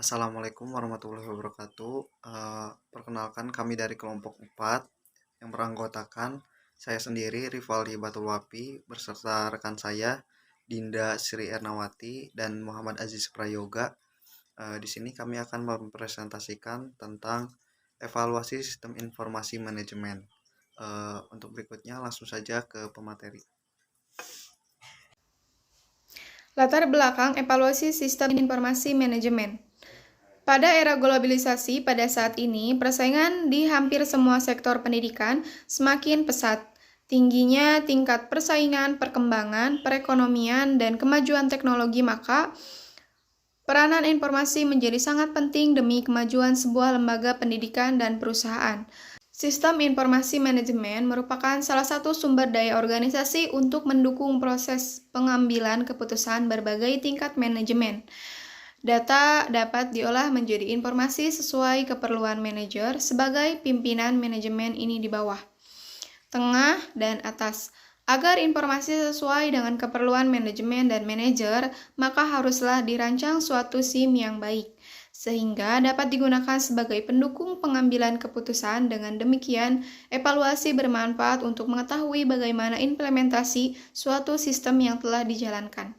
Assalamualaikum warahmatullahi wabarakatuh. Perkenalkan kami dari kelompok 4 yang beranggotakan saya sendiri Rivaldi Batulwapi beserta rekan saya Dinda Sri Ernawati dan Muhammad Aziz Prayoga. Di sini kami akan mempresentasikan tentang evaluasi sistem informasi manajemen. Untuk berikutnya langsung saja ke pemateri. Latar belakang evaluasi sistem informasi manajemen. Pada era globalisasi pada saat ini, persaingan di hampir semua sektor pendidikan semakin pesat. Tingginya tingkat persaingan, perkembangan, perekonomian, dan kemajuan teknologi, maka peranan informasi menjadi sangat penting demi kemajuan sebuah lembaga pendidikan dan perusahaan. Sistem informasi manajemen merupakan salah satu sumber daya organisasi untuk mendukung proses pengambilan keputusan berbagai tingkat manajemen. Data dapat diolah menjadi informasi sesuai keperluan manajer sebagai pimpinan manajemen ini di bawah, tengah, dan atas. Agar informasi sesuai dengan keperluan manajemen dan manajer, maka haruslah dirancang suatu SIM yang baik, sehingga dapat digunakan sebagai pendukung pengambilan keputusan. Dengan demikian, evaluasi bermanfaat untuk mengetahui bagaimana implementasi suatu sistem yang telah dijalankan.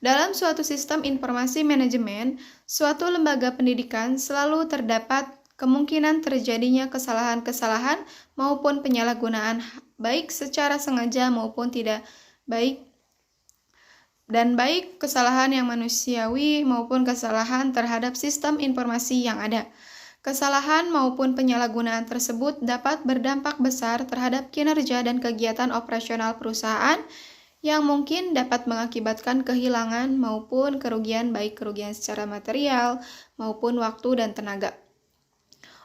Dalam suatu sistem informasi manajemen, suatu lembaga pendidikan selalu terdapat kemungkinan terjadinya kesalahan-kesalahan maupun penyalahgunaan baik secara sengaja maupun tidak baik baik kesalahan yang manusiawi maupun kesalahan terhadap sistem informasi yang ada. Kesalahan maupun penyalahgunaan tersebut dapat berdampak besar terhadap kinerja dan kegiatan operasional perusahaan yang mungkin dapat mengakibatkan kehilangan maupun kerugian, baik kerugian secara material maupun waktu dan tenaga.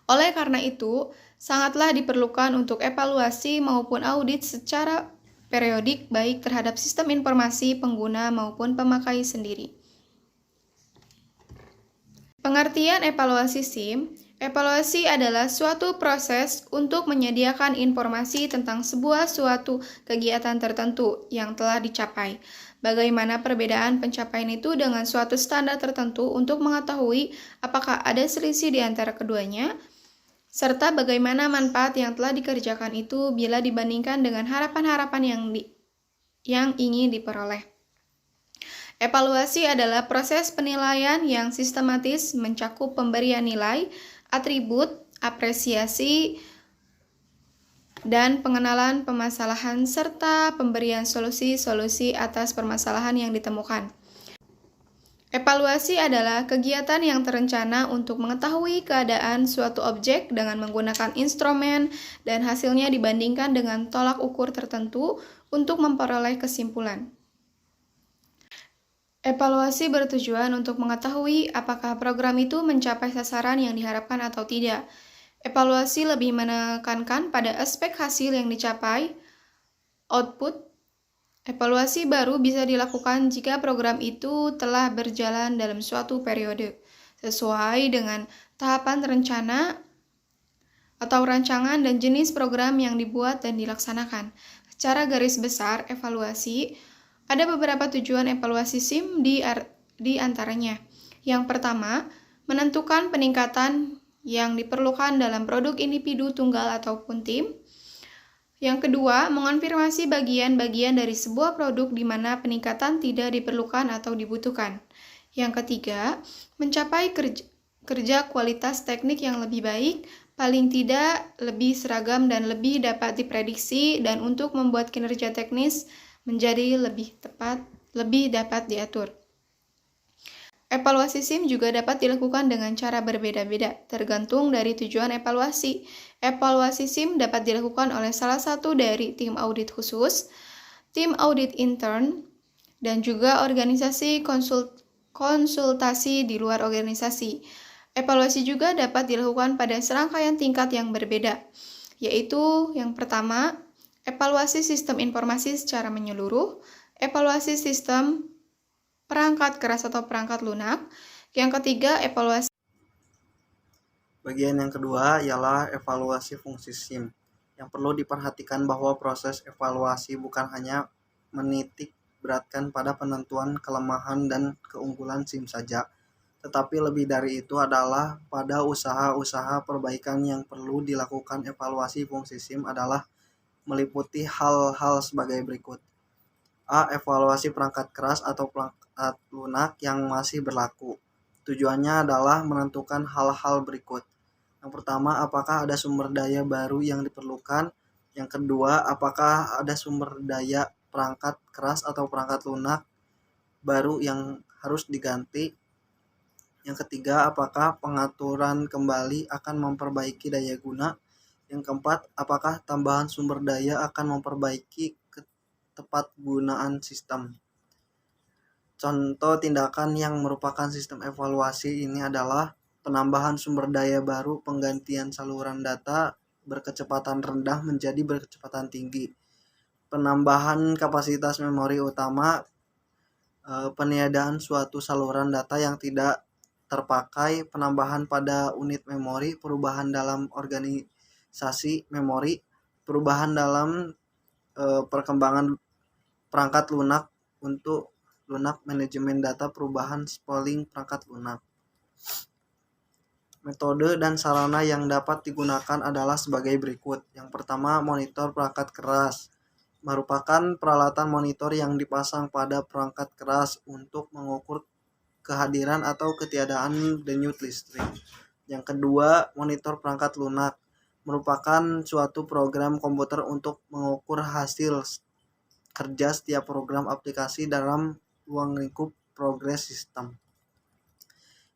Oleh karena itu, sangatlah diperlukan untuk evaluasi maupun audit secara periodik baik terhadap sistem informasi pengguna maupun pemakai sendiri. Pengertian evaluasi SIM. Evaluasi adalah suatu proses untuk menyediakan informasi tentang suatu kegiatan tertentu yang telah dicapai. Bagaimana perbedaan pencapaian itu dengan suatu standar tertentu untuk mengetahui apakah ada selisih di antara keduanya, serta bagaimana manfaat yang telah dikerjakan itu bila dibandingkan dengan harapan-harapan yang ingin diperoleh. Evaluasi adalah proses penilaian yang sistematis mencakup pemberian nilai, atribut, apresiasi, dan pengenalan permasalahan serta pemberian solusi-solusi atas permasalahan yang ditemukan. Evaluasi adalah kegiatan yang terencana untuk mengetahui keadaan suatu objek dengan menggunakan instrumen dan hasilnya dibandingkan dengan tolak ukur tertentu untuk memperoleh kesimpulan. Evaluasi bertujuan untuk mengetahui apakah program itu mencapai sasaran yang diharapkan atau tidak. Evaluasi lebih menekankan pada aspek hasil yang dicapai, output. Evaluasi baru bisa dilakukan jika program itu telah berjalan dalam suatu periode, sesuai dengan tahapan rencana atau rancangan dan jenis program yang dibuat dan dilaksanakan. Secara garis besar, evaluasi ada beberapa tujuan evaluasi SIM di antaranya. Yang pertama, menentukan peningkatan yang diperlukan dalam produk individu tunggal ataupun tim. Yang kedua, mengonfirmasi bagian-bagian dari sebuah produk di mana peningkatan tidak diperlukan atau dibutuhkan. Yang ketiga, mencapai kerja kualitas teknik yang lebih baik, paling tidak lebih seragam dan lebih dapat diprediksi, dan untuk membuat kinerja teknis menjadi lebih tepat, lebih dapat diatur. Evaluasi SIM juga dapat dilakukan dengan cara berbeda-beda, tergantung dari tujuan evaluasi. Evaluasi SIM dapat dilakukan oleh salah satu dari tim audit khusus, tim audit intern, dan juga organisasi konsultasi di luar organisasi. Evaluasi juga dapat dilakukan pada serangkaian tingkat yang berbeda, yaitu yang pertama, evaluasi sistem informasi secara menyeluruh, evaluasi sistem perangkat keras atau perangkat lunak. Yang ketiga, evaluasi. Bagian yang kedua ialah evaluasi fungsi SIM. Yang perlu diperhatikan bahwa proses evaluasi bukan hanya menitik beratkan pada penentuan kelemahan dan keunggulan SIM saja, Tetapi lebih dari itu adalah pada usaha-usaha perbaikan yang perlu dilakukan. Evaluasi fungsi SIM adalah meliputi hal-hal sebagai berikut. A. Evaluasi perangkat keras atau perangkat lunak yang masih berlaku. Tujuannya adalah menentukan hal-hal berikut. Yang pertama, apakah ada sumber daya baru yang diperlukan? Yang kedua, apakah ada sumber daya perangkat keras atau perangkat lunak baru yang harus diganti? Yang ketiga, apakah pengaturan kembali akan memperbaiki daya guna? Yang keempat, apakah tambahan sumber daya akan memperbaiki tepat gunaan sistem? Contoh tindakan yang merupakan sistem evaluasi ini adalah penambahan sumber daya baru, penggantian saluran data berkecepatan rendah menjadi berkecepatan tinggi, penambahan kapasitas memori utama, peniadaan suatu saluran data yang tidak terpakai, penambahan pada unit memori, perubahan dalam organisasi memori, perubahan dalam perkembangan perangkat lunak untuk lunak manajemen data, perubahan spooling perangkat lunak. Metode dan sarana yang dapat digunakan adalah sebagai berikut. Yang pertama, monitor perangkat keras merupakan peralatan monitor yang dipasang pada perangkat keras untuk mengukur kehadiran atau ketiadaan denyut listrik. Yang kedua, monitor perangkat lunak merupakan suatu program komputer untuk mengukur hasil kerja setiap program aplikasi dalam ruang lingkup progres sistem.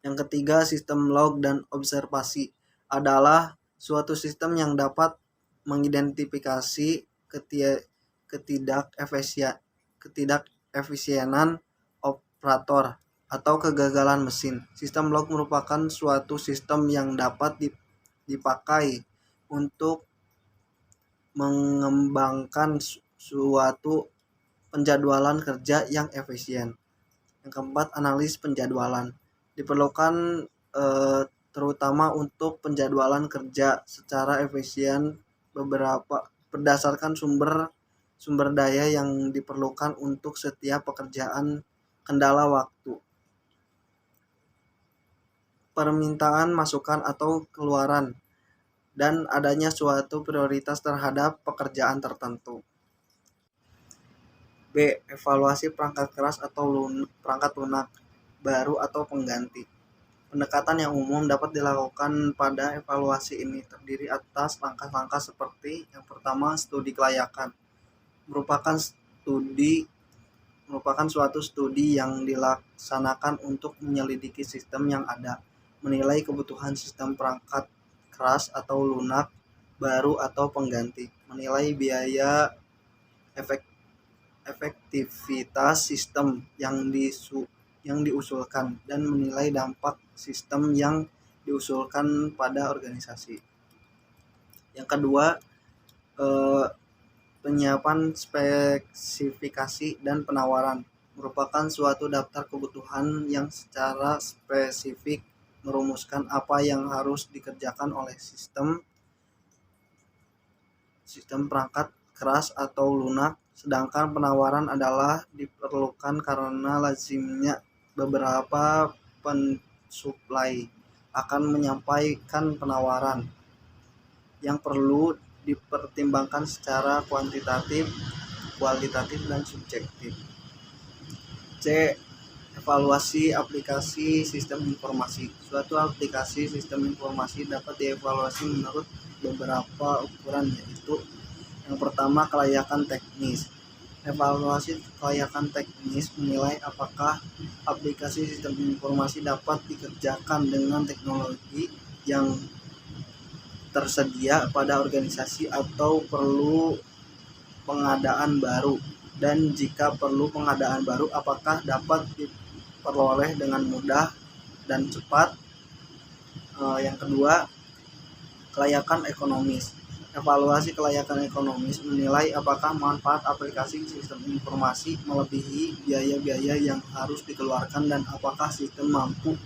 Yang ketiga, sistem log dan observasi adalah suatu sistem yang dapat mengidentifikasi ketidakefisienan operator atau kegagalan mesin. Sistem log merupakan suatu sistem yang dapat dipakai untuk mengembangkan suatu penjadwalan kerja yang efisien. Yang keempat, analis penjadwalan diperlukan terutama untuk penjadwalan kerja secara efisien berdasarkan sumber daya yang diperlukan untuk setiap pekerjaan, kendala waktu, permintaan masukan atau keluaran, dan adanya suatu prioritas terhadap pekerjaan tertentu. B. Evaluasi perangkat keras atau perangkat lunak baru atau pengganti. Pendekatan yang umum dapat dilakukan pada evaluasi ini terdiri atas langkah-langkah seperti yang pertama, studi kelayakan. Merupakan suatu studi yang dilaksanakan untuk menyelidiki sistem yang ada, menilai kebutuhan sistem perangkat keras atau lunak baru atau pengganti, menilai biaya efektivitas sistem yang diusulkan, dan menilai dampak sistem yang diusulkan pada organisasi. Yang kedua, penyiapan spesifikasi dan penawaran merupakan suatu daftar kebutuhan yang secara spesifik merumuskan apa yang harus dikerjakan oleh sistem perangkat keras atau lunak, sedangkan penawaran adalah diperlukan karena lazimnya beberapa pensuplai akan menyampaikan penawaran yang perlu dipertimbangkan secara kuantitatif, kualitatif, dan subjektif. C. Evaluasi aplikasi sistem informasi. Suatu aplikasi sistem informasi dapat dievaluasi menurut beberapa ukuran, yaitu yang pertama, kelayakan teknis. Evaluasi kelayakan teknis menilai apakah aplikasi sistem informasi dapat dikerjakan dengan teknologi yang tersedia pada organisasi atau perlu pengadaan baru, dan jika perlu pengadaan baru, apakah dapat diperoleh dengan mudah dan cepat. Yang kedua, kelayakan ekonomis. Evaluasi kelayakan ekonomis menilai apakah manfaat aplikasi sistem informasi melebihi biaya-biaya yang harus dikeluarkan dan apakah sistem mampu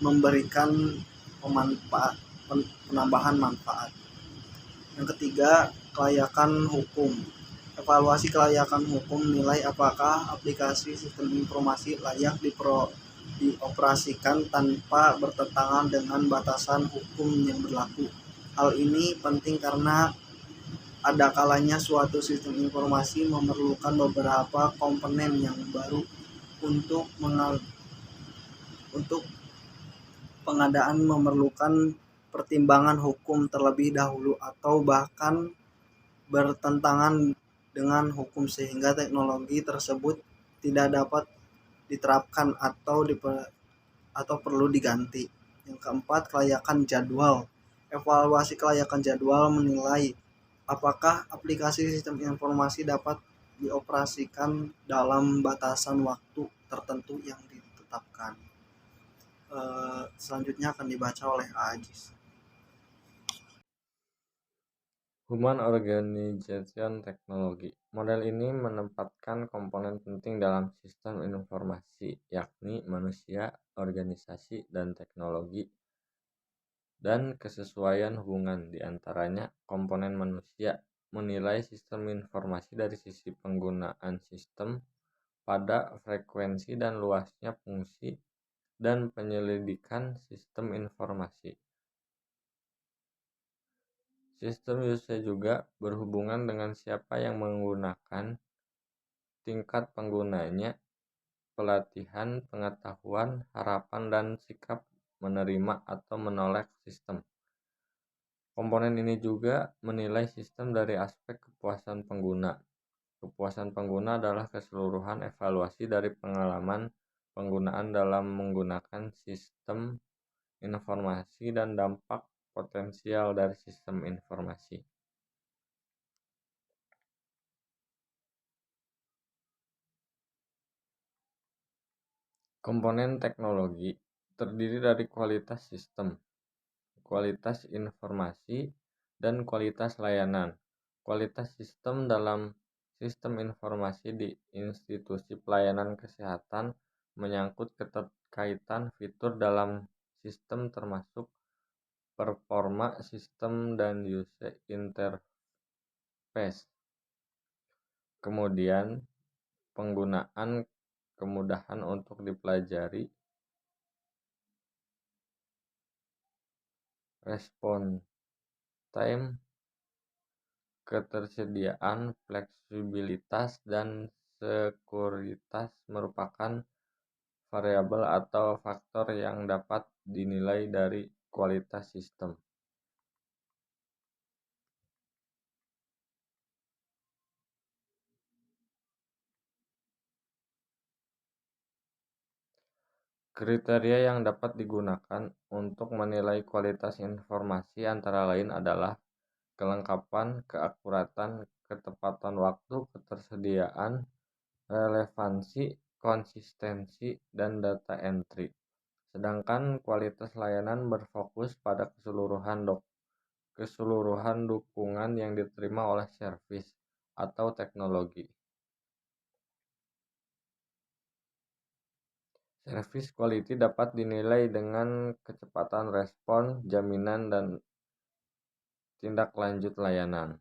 memberikan penambahan manfaat. Yang ketiga, kelayakan hukum. Evaluasi kelayakan hukum menilai apakah aplikasi sistem informasi layak dioperasikan tanpa bertentangan dengan batasan hukum yang berlaku. Hal ini penting karena ada kalanya suatu sistem informasi memerlukan beberapa komponen yang baru untuk untuk pengadaan memerlukan pertimbangan hukum terlebih dahulu atau bahkan bertentangan dengan hukum sehingga teknologi tersebut tidak dapat diterapkan atau perlu diganti. Yang keempat, kelayakan jadwal. Evaluasi kelayakan jadwal menilai apakah aplikasi sistem informasi dapat dioperasikan dalam batasan waktu tertentu yang ditetapkan. Selanjutnya akan dibaca oleh Ajis. Human Organization Technology. Model ini menempatkan komponen penting dalam sistem informasi, yakni manusia, organisasi, dan teknologi, dan kesesuaian hubungan di antaranya. Komponen manusia menilai sistem informasi dari sisi penggunaan sistem pada frekuensi dan luasnya fungsi dan penyelidikan sistem informasi. Sistem usage juga berhubungan dengan siapa yang menggunakan, tingkat penggunanya, pelatihan, pengetahuan, harapan, dan sikap menerima atau menolak sistem. Komponen ini juga menilai sistem dari aspek kepuasan pengguna. Kepuasan pengguna adalah keseluruhan evaluasi dari pengalaman penggunaan dalam menggunakan sistem informasi dan dampak potensial dari sistem informasi. Komponen teknologi terdiri dari kualitas sistem, kualitas informasi, dan kualitas layanan. Kualitas sistem dalam sistem informasi di institusi pelayanan kesehatan menyangkut keterkaitan fitur dalam sistem termasuk performa sistem dan user interface. Kemudian penggunaan kemudahan untuk dipelajari, respon time, ketersediaan, fleksibilitas, dan sekuritas merupakan variabel atau faktor yang dapat dinilai dari kualitas sistem. Kriteria yang dapat digunakan untuk menilai kualitas informasi antara lain adalah kelengkapan, keakuratan, ketepatan waktu, ketersediaan, relevansi, konsistensi, dan data entry. Sedangkan kualitas layanan berfokus pada keseluruhan dukungan yang diterima oleh servis atau teknologi. Service quality dapat dinilai dengan kecepatan respon, jaminan, dan tindak lanjut layanan.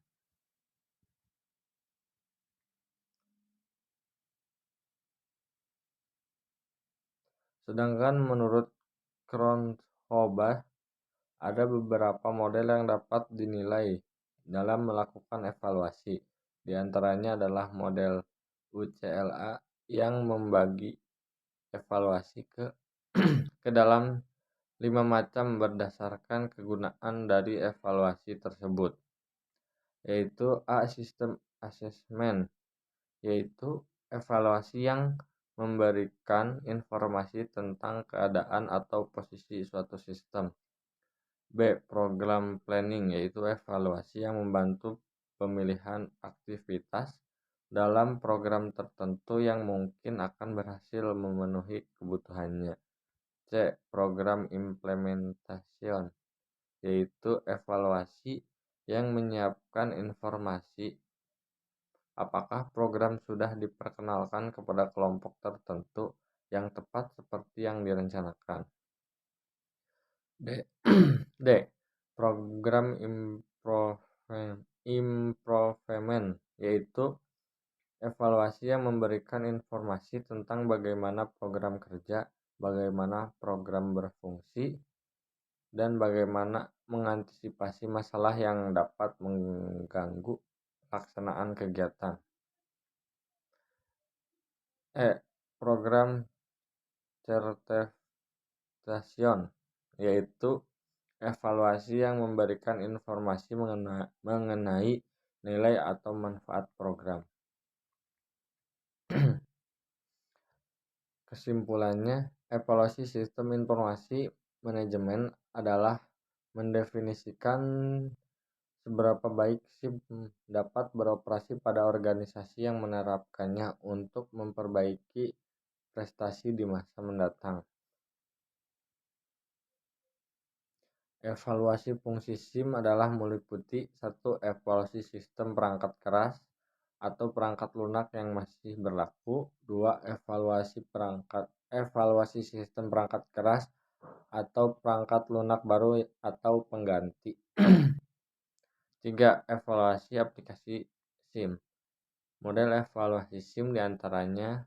Sedangkan menurut Kronhobach, ada beberapa model yang dapat dinilai dalam melakukan evaluasi. Di antaranya adalah model UCLA yang membagi evaluasi ke dalam 5 macam berdasarkan kegunaan dari evaluasi tersebut, yaitu A. System Assessment, yaitu evaluasi yang memberikan informasi tentang keadaan atau posisi suatu sistem. B. Program Planning, yaitu evaluasi yang membantu pemilihan aktivitas dalam program tertentu yang mungkin akan berhasil memenuhi kebutuhannya. C. Program Implementation, yaitu evaluasi yang menyiapkan informasi apakah program sudah diperkenalkan kepada kelompok tertentu yang tepat seperti yang direncanakan. D. D. Program Improvement, yaitu evaluasi yang memberikan informasi tentang bagaimana program kerja bagaimana program berfungsi, dan bagaimana mengantisipasi masalah yang dapat mengganggu pelaksanaan kegiatan. Program certification, yaitu evaluasi yang memberikan informasi mengenai nilai atau manfaat program. Kesimpulannya, evaluasi sistem informasi manajemen adalah mendefinisikan seberapa baik SIM dapat beroperasi pada organisasi yang menerapkannya untuk memperbaiki prestasi di masa mendatang. Evaluasi fungsi SIM adalah meliputi 1. Evaluasi sistem perangkat keras atau perangkat lunak yang masih berlaku. 2. Evaluasi sistem perangkat keras atau perangkat lunak baru atau pengganti. 3. Evaluasi aplikasi SIM. Model evaluasi SIM diantaranya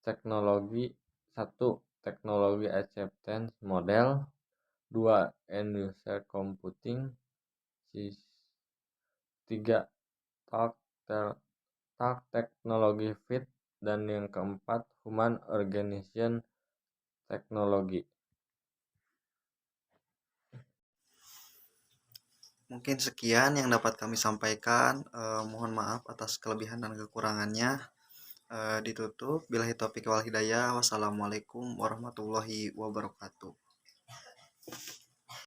teknologi 1. Teknologi acceptance model. 2. End user computing. 3. Talk teknologi fit. Dan yang keempat, human organization teknologi. Mungkin sekian yang dapat kami sampaikan. Mohon maaf atas kelebihan dan kekurangannya. Ditutup. Billahi taufiq wal hidayah. Wassalamualaikum warahmatullahi wabarakatuh.